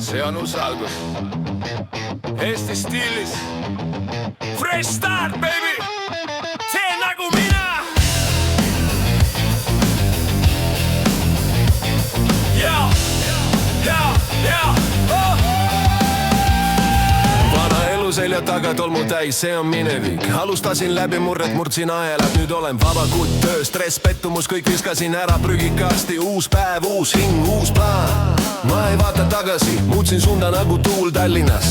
see on uus algus Eesti stiilis. Fresh start, baby! See nagu mina! Vana elu selja taga tolmu täis, see on minevik. Alustasin läbimurret, murdsin aelad, nüüd olen vaba kutt, töö, stress, pettumus, kõik viskasin ära prügikasti. Uus päev, uus hing, uus plaan. Ma ei vaata tagasi, muutsin suunda nagu tuul Tallinnas.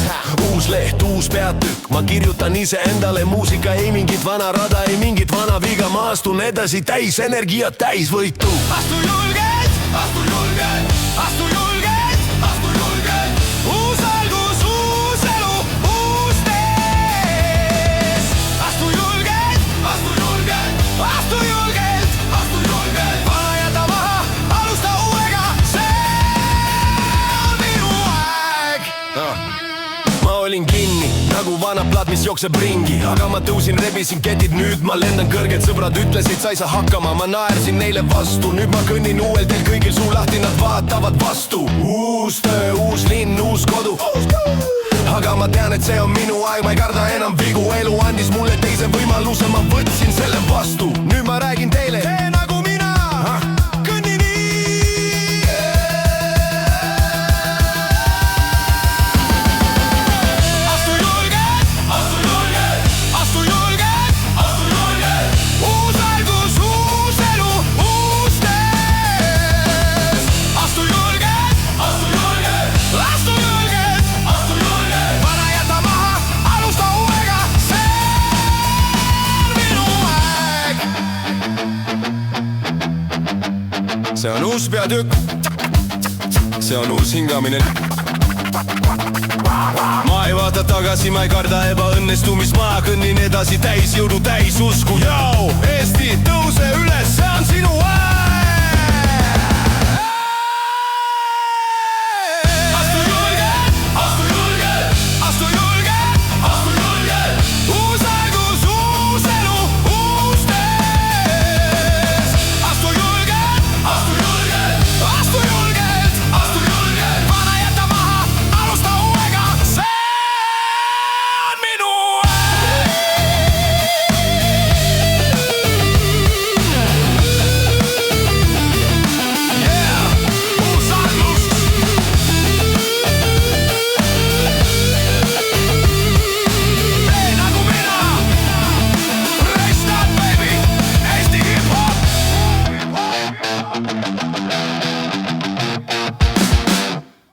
Uus leht, uus peatükk, ma kirjutan ise endale muusika. Ei mingit vana rada, ei mingit vana viga. Ma astun edasi täis energiat, täis võitu. Astu julgelt, astu julgelt, astu julgelt, astu julgelt. Uus algus, uus elu, uus tees. Astu julgelt, astu julgelt, astu julgelt, astu julgelt. Vana jäta maha, alusta uuega, see on minu aeg. Ma olin kinni nagu vana plat, mis jookseb ringi. Aga ma tõusin, rebisin ketid, nüüd ma lendan kõrgelt. Sõbrad ütlesid, sa ei saa hakkama, ma naersin neile vastu. Nüüd ma kõnnin uuel teel, kõigil suu lahti, nad vaatavad vastu. Uus töö, uus linn, uus kodu. Aga ma tean, et see on minu aeg, ma ei karda enam vigu. Elu andis mulle teise võimaluse, ma võtsin selle vastu. Nüüd ma räägin teile, tee nagu mina. Kõnni nii. Astu julgelt, astu julgelt, astu julgelt, astu julgelt. Uus algus, uus elu, uus tees. Astu julgelt, astu julgelt, astu julgelt, astu julgelt. Vana jäta maha, alusta uuega, see on minu aeg. See on uus peatükk, see on uus hingamine. Ma ei vaata tagasi, ma ei karda ebaõnnestumist. Ma kõnnin edasi täis jõudu, täis usku. Eesti, tõuse üles, see on sinu aeg.